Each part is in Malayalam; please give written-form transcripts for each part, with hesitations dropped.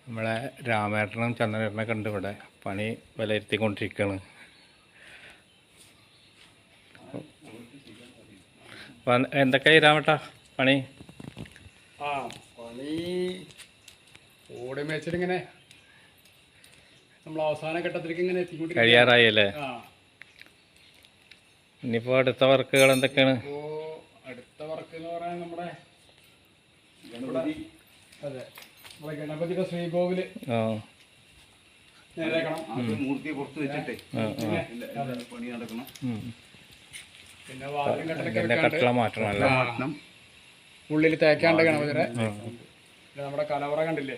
നമ്മളെ രാമേട്ടനും ചന്ദ്രേട്ടനൊക്കെ ഉണ്ട് ഇവിടെ പണി വിലയിരുത്തിക്കൊണ്ടിരിക്കുകയാണ്. എന്തൊക്കെയായി രാമേട്ടാ പണി? പണി ഓടി മേച്ചിലിങ്ങനെ നമ്മൾ അവസാന ഘട്ടത്തിലേക്ക് ഇങ്ങനെ എത്തിക്കൊണ്ടിരിക്കും. കഴിയാറായി അല്ലേ? ഇനിയിപ്പോൾ അടുത്ത വർക്കുകൾ എന്തൊക്കെയാണ്? അടുത്ത വർക്ക് എന്ന് പറയാൻ നമ്മുടെ അതെ നമ്മളെ ഗണപതിയുടെ ശ്രീകോവില് നേരാക്കണം. മൂർത്തിയെ പുറത്ത് വെച്ചിട്ടേ പണി നടക്കണം. പിന്നെ വാതിലും കട്ടള മാറ്റണം. ഉള്ളിൽ തേക്കാണ്ട് ഗണപതിയുടെ നമ്മുടെ കലവറ കണ്ടില്ലേ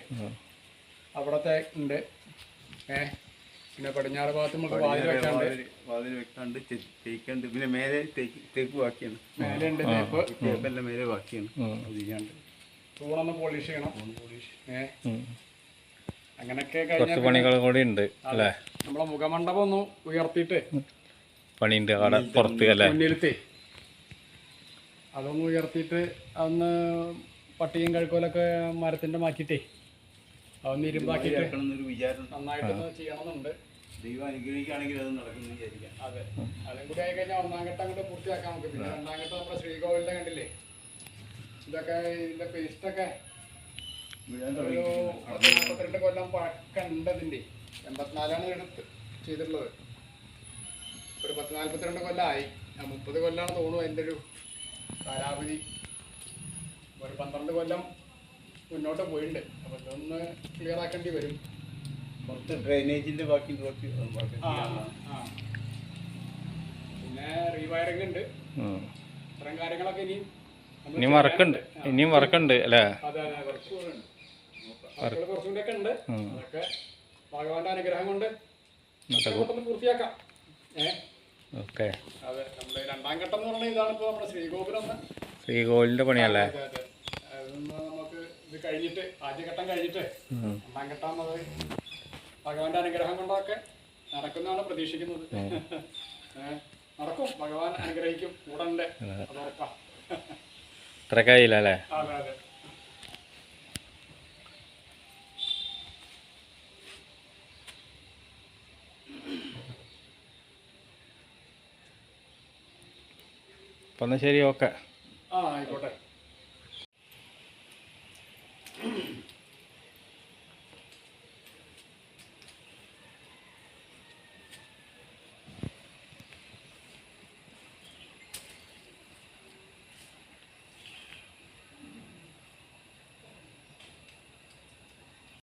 അവിടത്തെ ഉണ്ട്. പിന്നെ പടിഞ്ഞാറ് ഭാഗത്ത് നമുക്ക് വാതിൽ വെക്കാണ്ട് തേക്കാണ്ട് പിന്നെ മേലെ തേക്ക് ബാക്കിയാണ്. മേലുണ്ട് തേപ്പെല്ലാം മേലെ ബാക്കിയാണ്. ചെയ്യാണ്ട് തൂണൊന്ന് പോളിഷ് ചെയ്യണം. അങ്ങനൊക്കെ കുറച്ച് പണികൾ കൂടി ഉണ്ട് അല്ലേ? നമ്മളെ മുഖമണ്ഡപം ഒന്ന് ഉയർത്തിയിട്ട് പണിയുണ്ട് അവിടെ പുറത്ത് അല്ലേ? മുന്നിലത്തെ അതൊന്ന് ഉയർത്തിയിട്ട് അതൊന്ന് പട്ടിയും കഴുക്കോലൊക്കെ മരത്തിന്റെ മാറ്റിയിട്ടേ അതൊന്ന് ഇരുമ്പാക്കിയിട്ട് നന്നായിട്ടൊന്ന് ചെയ്യണമെന്നുണ്ട്. ദൈവം അനുഗ്രഹിക്കുകയാണെങ്കിൽ അത് നടക്കുന്നു വിചാരിക്കാം. അതെ, അതും കൂടി ആയി കഴിഞ്ഞാൽ ഒന്നാം ഘട്ടം അങ്ങോട്ട് പൂർത്തിയാക്കാം നമുക്ക്. പിന്നെ രണ്ടാം ഘട്ടം നമ്മുടെ ശ്രീകോവിലിന്റെ കണ്ടില്ലേ ഇതൊക്കെ ഇതിന്റെ പേസ്റ്റൊക്കെ ഒരു 42 കൊല്ലം പഴക്കമുണ്ട്. ഇതിന്റെ 84 എടുത്ത് ചെയ്തിട്ടുള്ളത്. ഒരു 42 കൊല്ലമായി. 30 കൊല്ലമാണ് തോന്നുന്നു അതിൻ്റെ ഒരു കാലാവധി. ഒരു 12 കൊല്ലം മുന്നോട്ട് പോയിട്ടുണ്ട്. അപ്പം ഇതൊന്ന് ക്ലിയർ ആക്കേണ്ടി വരും. പുറത്ത് ഡ്രെയിനേജിന്റെ ബാക്കി പിന്നെ റീവയറിംഗ് ഉണ്ട്. ഇത്തരം കാര്യങ്ങളൊക്കെ ഇനിയും വർക്കുണ്ട് അല്ലേ? അതെ അതെ, കുറച്ചുകൂടെ ഒക്കെ ഉണ്ട്. അതൊക്കെ ഭഗവാന്റെ അനുഗ്രഹം കൊണ്ട് പൂർത്തിയാക്കാം. ഓക്കെ. അതെ, നമ്മുടെ രണ്ടാം ഘട്ടം എന്ന് പറഞ്ഞാൽ ഇതാണ്. ഇപ്പോൾ നമ്മുടെ ശ്രീകോവിലിന്റെ പണിയല്ലേ? അതൊന്ന് നമുക്ക് ഇത് കഴിഞ്ഞിട്ട് ആദ്യഘട്ടം കഴിഞ്ഞിട്ട് രണ്ടാം ഘട്ടം അത് ഭഗവാന്റെ അനുഗ്രഹം കൊണ്ടൊക്കെ നടക്കുന്നതാണ് പ്രതീക്ഷിക്കുന്നത്. നടക്കും, ഭഗവാൻ അനുഗ്രഹിക്കും, കൂടെ ഉണ്ട്, അത് ഉറപ്പാ. ഇത്രക്കായില്ല അല്ലേ? അതെ അതെ. അപ്പം എന്നാൽ ശരി, ഓക്കെ.